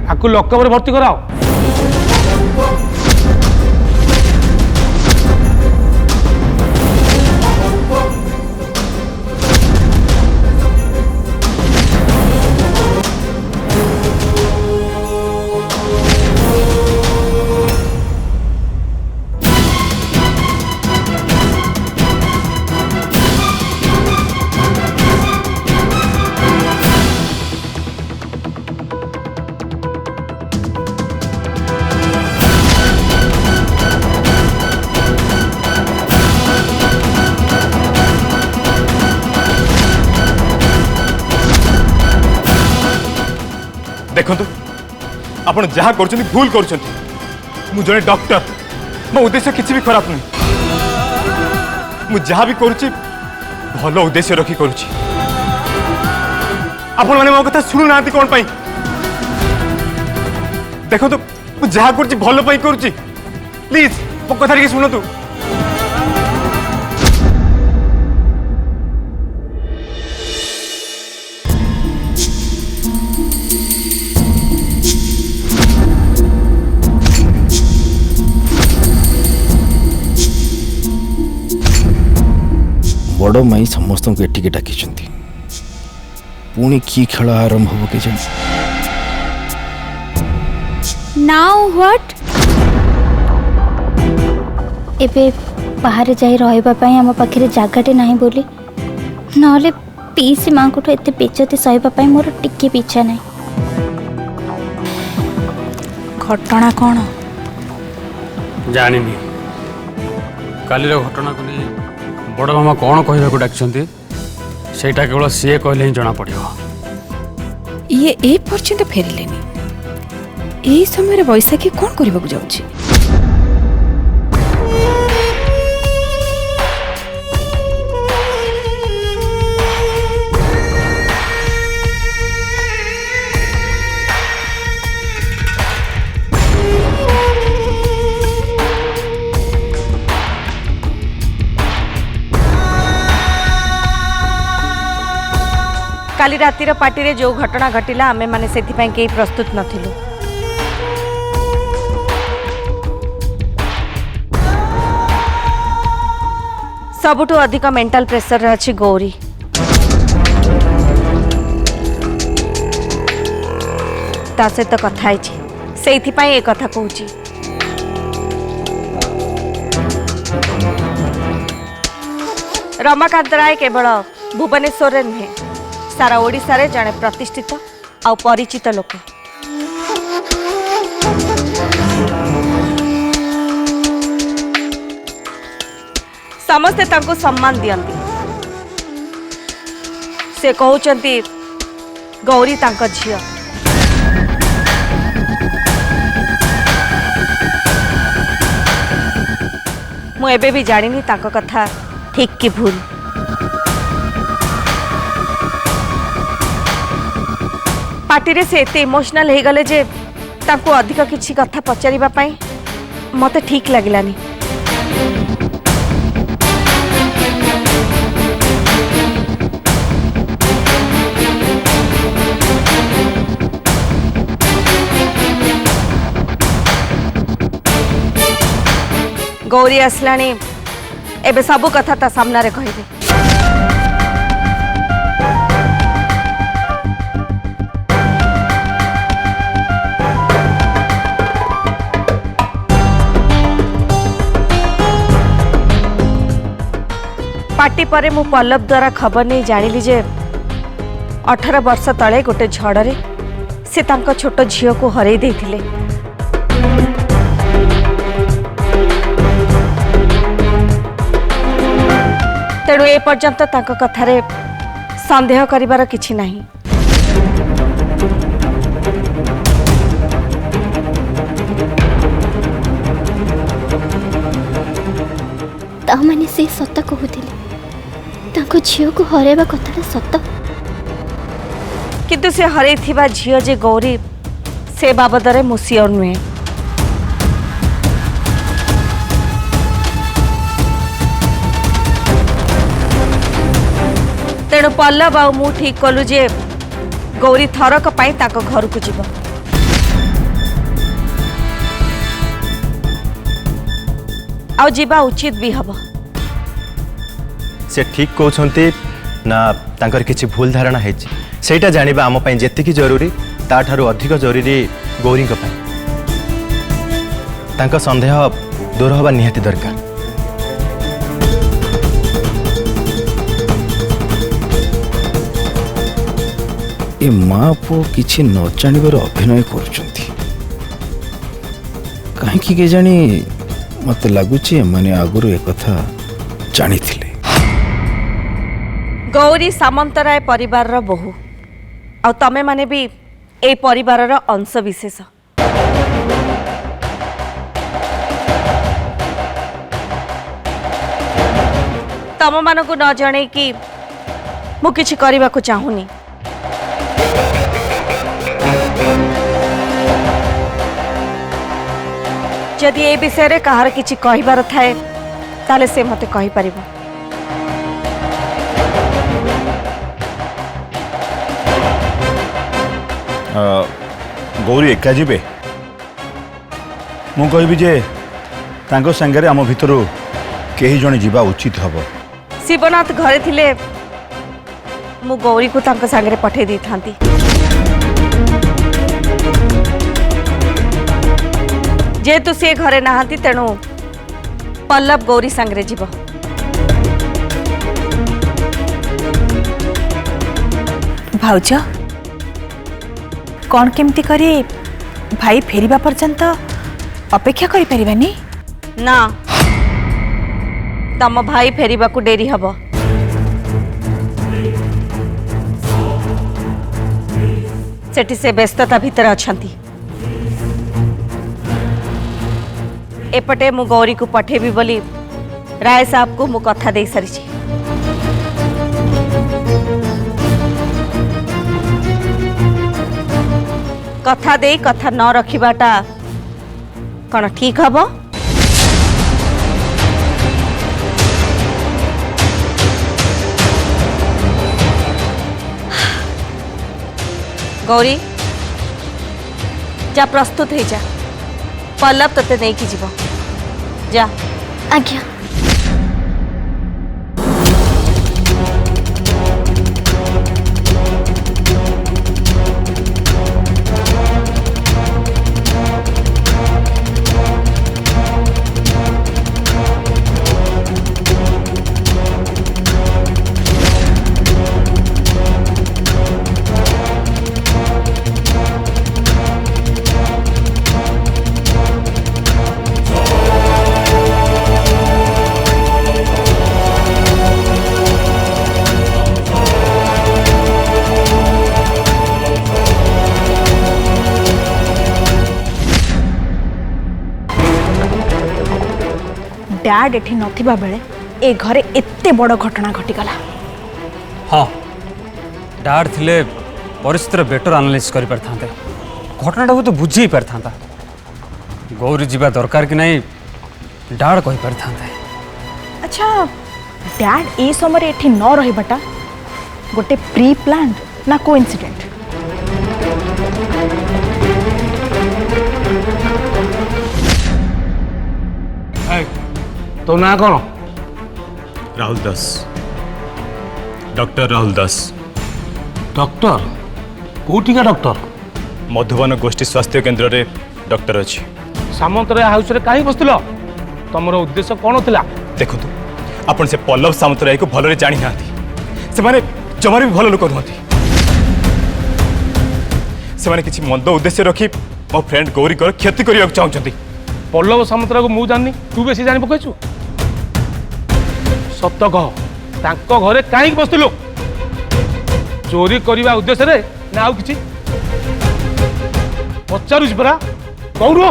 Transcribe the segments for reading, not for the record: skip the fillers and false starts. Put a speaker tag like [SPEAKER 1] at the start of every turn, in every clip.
[SPEAKER 1] आपको लॉकअप भर्ती कराओ।
[SPEAKER 2] देखो आपण जहाँ कर भूल कर जड़े डॉक्टर मो उद्देश्य किसी भी खराब नहीं मु जहाँ भी करुच्ची भल उद्देश्य रखी करुच्ची आपण मैंने मो कथा शुणु ना कौन पाई देखो मु जहाँ कर भल पाई करुच्ची प्लीज मो कथा टिके शुणु।
[SPEAKER 3] बड़ माई समस्त को एटिके डाकी पुणी की खेल आरंभ हो के जान
[SPEAKER 4] नाउ व्हाट एबे बाहर जाई रहबा पई हम पाखरे जागाटे नाही बोली नले पीसी मां को एते बेचते सहबा पई मोर टिके पीछा नाही।
[SPEAKER 5] घटना कौन
[SPEAKER 1] जानी काली घटना को नहीं बड़ मामा कौन कहवाक डाकि सेटा केवल सी कहले ही जना पड़ो।
[SPEAKER 5] ये ए पर्यंत फेरिलेनी यही समय बैशाखी कौन करने को जाऊँ
[SPEAKER 6] काली रातिर पार्टी रे जो घटना घटिला आमे माने सेथिपाई केही प्रस्तुत नथिलु। सबुठु अधिक मेंटल प्रेशर अच्छी गौरी ता सहित कथा से कथा कहूँ। रमाकांत राय केवल भुवनेश्वर नुहे सारा ओडिशा रे जड़े प्रतिष्ठित आ परिचित लोक। समस्ते तांको सम्मान दियंती। से कहउचंती गौरी तांको झियो। मु एबे भी जानिनी तांको कथा ठीक कि भूल। पार्टी रे से एते इमोशनल हो गले जे तांको अधिक किछि कथा पचारिबा पई मते ठीक लागिलानी। गौरी आसलानी एबे सबु कथा ता सामना रे कहिबे। पार्टी परे मु पल्लव द्वारा खबर नहीं जानिली जे 18 वर्ष तले गोटे झड़े से तांको छोट झियो को हरई देथिले। तेणु ए पर्यंत तांको कथारे संदेह करिवार किछि नाही।
[SPEAKER 4] ताମାନେ ସେ ସତ କହୁଥିଲେ ତାଙ୍କ ଝିଅକୁ ହରାଇବା କଥାଟା ସତ।
[SPEAKER 6] କିନ୍ତୁ ସେ ହରେଇଥିବା ଝିଅ ଯେ ଗୌରୀ ସେ ବାବଦରେ ମୁଁ ସିଓର ନୁହେଁ। ତେଣୁ ପଲ୍ଲବ ଆଉ ମୁଁ ଠିକ୍ କଲୁ ଯେ ଗୌରୀ ଥରକ ପାଇଁ ତାଙ୍କ ଘରକୁ ଯିବ। ଆଉ ଯିବା ଉଚିତ ବି ହବ।
[SPEAKER 7] से ठीक कहते ना तांकर किसी भूल धारणा है सेटा जानिबा आम पई जेतिकी जरूरी ताठारु अधिक जरूरी गौरी को पई तांका संदेह दूर हवा निहाती दरकार।
[SPEAKER 3] ए माँ पुओ किछि न जानिबार अभिनय करुचंती काहेकि के जानी मते लागुची माने आगुरु ए कथा जानिथिले।
[SPEAKER 6] गौरी सामंतराय परिवार रो बहु आ तमे माने भी ए परिवार रो अंश विशेष। तम मानकु न जणे कि मु किछि करिबा को चाहुनी। जदि ए विषय रे कहार किछि कहिबार थाए ताले से मते कहि परिबो।
[SPEAKER 8] गौरी एका जीवे मु कहबी जे तांको संगे आम भितर केही जणे जीवा उचित हबो।
[SPEAKER 6] शिवनाथ घरे थिले मु गौरी को तांको संगे पठे दी थांती। जेतु से घरे नहांती तेणु पल्लव गौरी संगे जीव।
[SPEAKER 5] भाउज कौन केमती करी भाई फेरिबा पर्यंत अपेक्षा करि परिबानी
[SPEAKER 6] ना तम भाई फेरिबा को डेरी हबो। सेठी से व्यस्तता भीतर अछंती। एपटे मु गौरी को पठेबी बोली राय साहब को मु कथा दे सारी। कथा दे कथा न रखिबाटा कौन ठीक हबो? गौरी जा प्रस्तुत हो जा पल्लव तते नहीं कि जीव जा।
[SPEAKER 4] आज्ञा।
[SPEAKER 5] डैड एठी नथिबा बेले ए घरे एत्ते बड़ घटना घटिगला।
[SPEAKER 1] हाँ डाड थिले परिस्थितिर बेटर एनालिसिस करि परथांते घटनाटा तो बुझी परथांता। गौरी जीवा दरकार कि नहीं डाड कहि परथांते।
[SPEAKER 5] अच्छा डैड ए समय एठी न रहिबाटा गोटे प्री प्लान ना कोइंसिडेंट?
[SPEAKER 9] तो ना कौन?
[SPEAKER 2] राहुल दास, डॉक्टर राहुल दास।
[SPEAKER 9] डॉक्टर कोठिका डॉक्टर?
[SPEAKER 2] मधुबन गोष्ठी स्वास्थ्य केन्द्र रे डॉक्टर अच्छी।
[SPEAKER 9] सामंतराय हाउस रे काहे बसतिलो? तमरो उद्देश्य कोन थिला?
[SPEAKER 2] देखंतु आपण से पल्लव सामंतराय को भलरे जानि नाथि। से माने जमारे भी भल लोक नहति। से माने किछि मंद उद्देश्य रखी मो फ्रेंड गौरी को क्षति करिया चाहउछंती।
[SPEAKER 9] पल्लव सामंतराय को मु जाननी तू बेसी जानि पकैछु। सत्य कह तांको घरे काहे बसतिलो? चोरी करबा उद्देश्य रे ना आउ किछि पचारुछ परा कौरो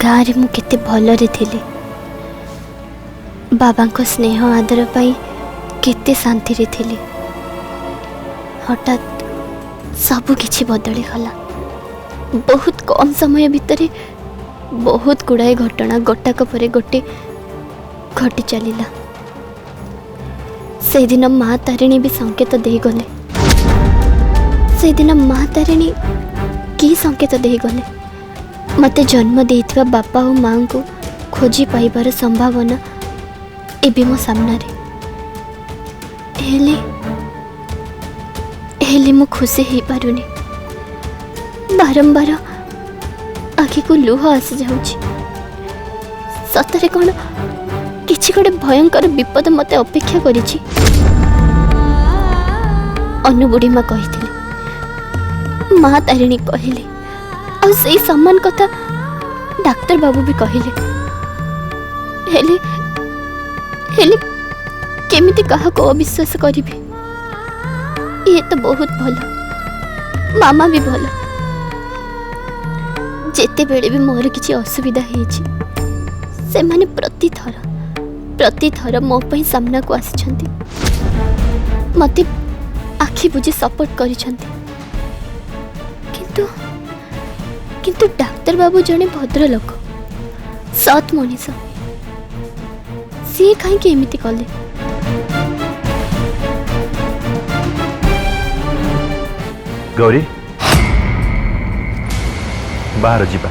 [SPEAKER 4] गाँव में केते भलरे थिली बाबा को स्नेह आदर पाई केते शांति रे थिली हठात सब किछि बदली गला बहुत कम समय भितर बहुत गुड़ाए घटना गोटाक परे गोटे घटी चलिला से दिन माँ तारिणी भी संकेत दे गले से दिन माँ तारिणी की संकेत दे गले मते जन्म देइथिबा बापा और माँ को खोजी पाइबार संभावना एबे मो सामने हेले हेले मो खुशी ही पारुनी बारंबार आखि को लुह आसी जाउछि सतरे कोन किछि गोटे भयंकर विपद मते अपेक्षा करिछि अनुबुढ़ी माँ कहिथिले माँ तारिणी कहिले और से सम्मान कथा डाक्टर बाबू भी कहिले हेले हेले केमिति कहा को अविश्वास करिबे ये तो बहुत भलो मामा भी भलो जेते बेले भी मोर किछि असुविधा हेछि से माने प्रति थर मो पई सामना को आछंती मते आखि बुझी सपोर्ट करिसंती किंतु डाक्टर बाबू जने भद्र लोक सत मनीष सी कहीं एमती कले
[SPEAKER 7] गौरी बाहर जीवा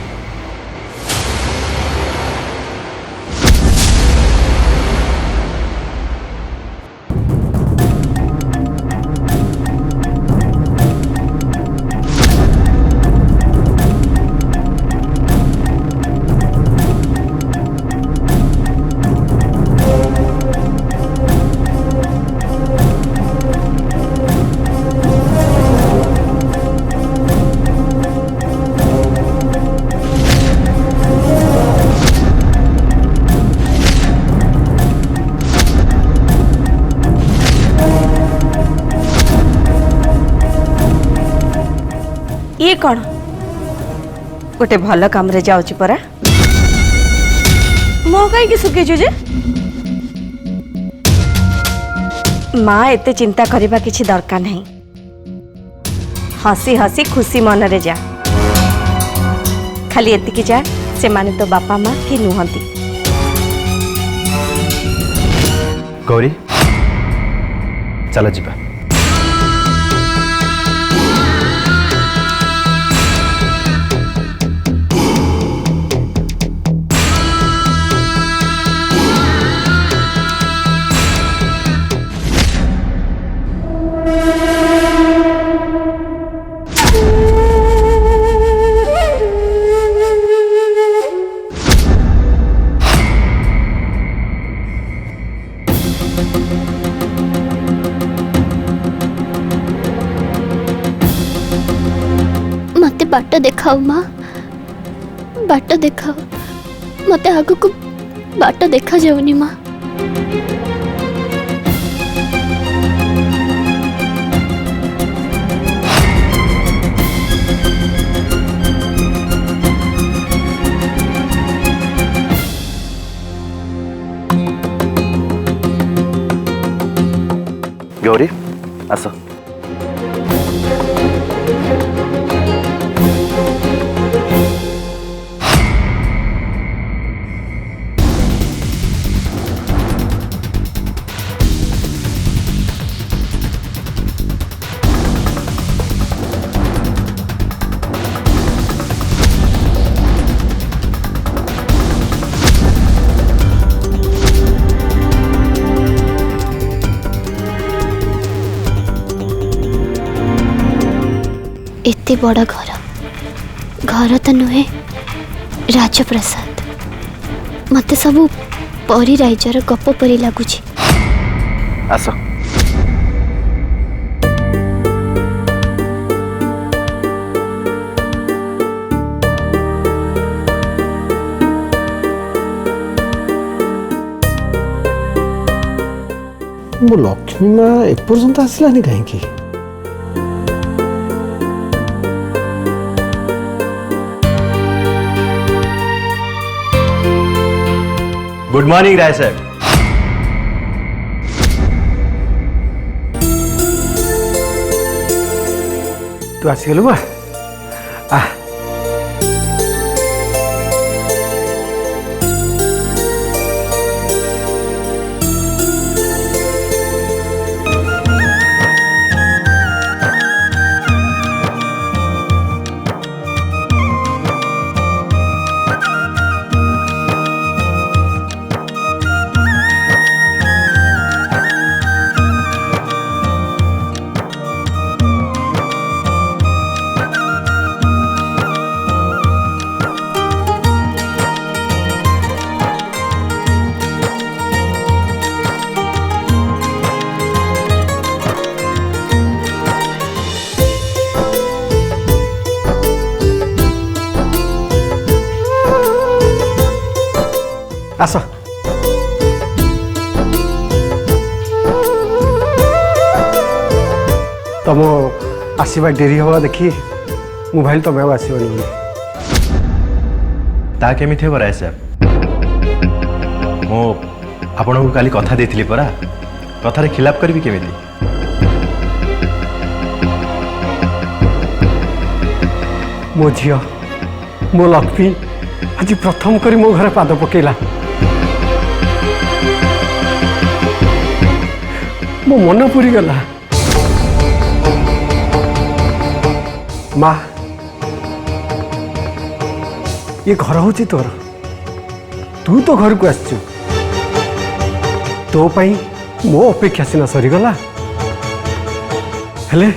[SPEAKER 6] ये कौन गोटे भल काम रे जाउची परा मो कहीं सुखेचु जे माँ एते चिंता करबा किछि दरकार नहीं हसी हसी खुशी मन रे जा खाली एतिकी जा से माने तो बापा माँ कि नुहंती
[SPEAKER 7] गौरी चला जीवा
[SPEAKER 4] बाट देखाओ माँ बाट देखाओ मते आगु को बाट देखा जाउनी माँ
[SPEAKER 7] गौरी आस
[SPEAKER 4] एते बड़ घर घर तो नुहे राजप्रसाद मते सब परी राइजर गप परी लगुच।
[SPEAKER 3] आस मो लक्ष्मी माँ एपर्यंत आसलानी कहीं
[SPEAKER 7] गुड मॉर्निंग राय सर।
[SPEAKER 3] तू आसगलु माँ आ आस तुम आसवा डेरी हवा देखी मु भाई तुम आसबनी बोली
[SPEAKER 7] ता केमी थे राय सर मो आपण को काली कथा देथिली परा कथारे खिलाफ करबी केमिति
[SPEAKER 3] मो झियो मो लक्ष्मी आज प्रथम करी मो घर पाद पकेला मो मन पूरी गला माँ ये घर हूँ तोर तू तो घर को आसचु तो पाई मो अपेक्षा सीना सरीगला हेले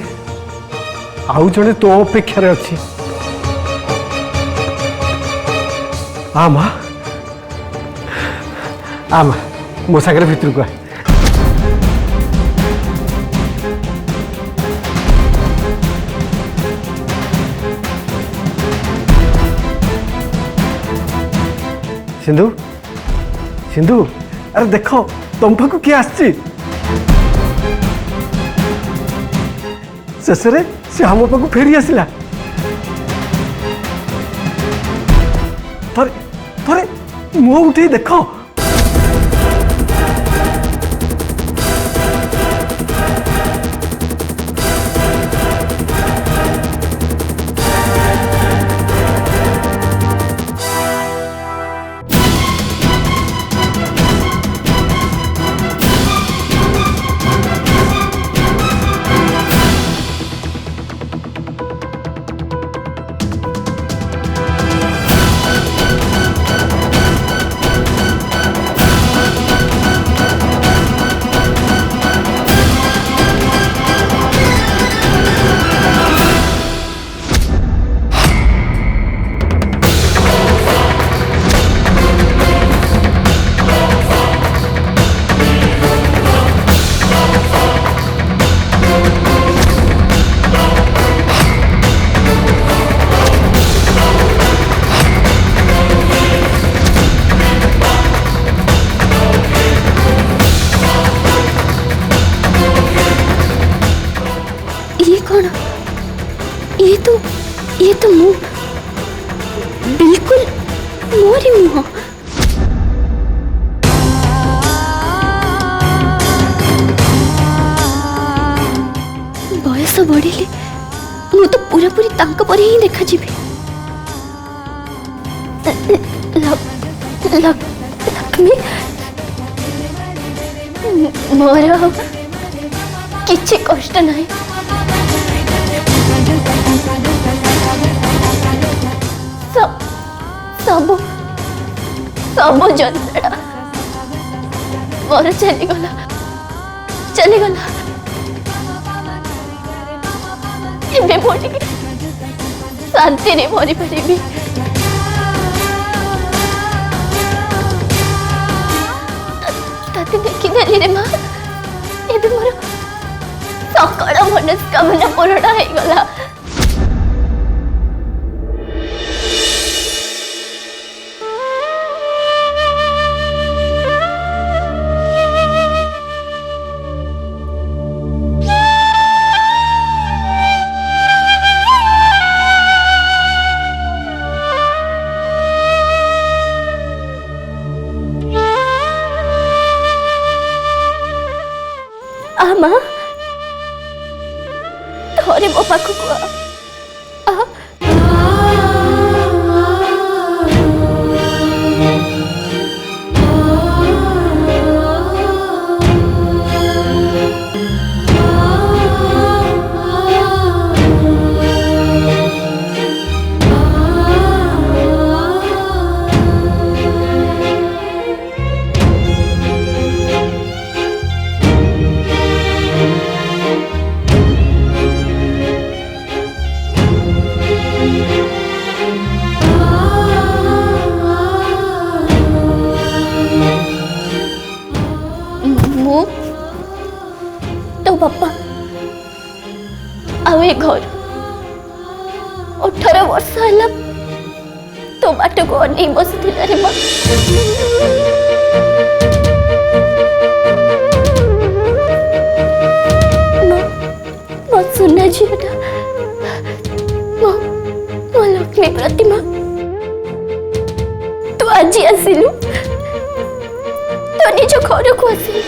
[SPEAKER 3] आउ जड़े तो अपेक्षार अच्छी आ माँ मो सागर भितर को सिंधु सिंधु अरे देख तुम पाक किए आसी शेष से आम पाक फेरी आसला थरे थरे मुह उठे देख ये तो मुंह बिल्कुल मोरी मुंह बयस बढ़िले मु तो पूरा पूरी तांक पर ही देखा जीवी लक्ष्मी मोर किछि कष्ट नहीं सब सब जंत्रणा मोर चलीगला चलीगला एबे मोटिके
[SPEAKER 4] शांति रे मरी पारिबी। तते देखि देली रे मां, एबे मोर सकल मनस्कामना पूर्ण हो गला। आमा थोड़े मो पाखु को तो बापा आवे घर 18 वर्ष है तो बाट को नहीं बसुला रे मां। मो सुना झीटा मो लक्ष्मी प्रतिमा तू आज आसिलु तो निज घर को आसिलु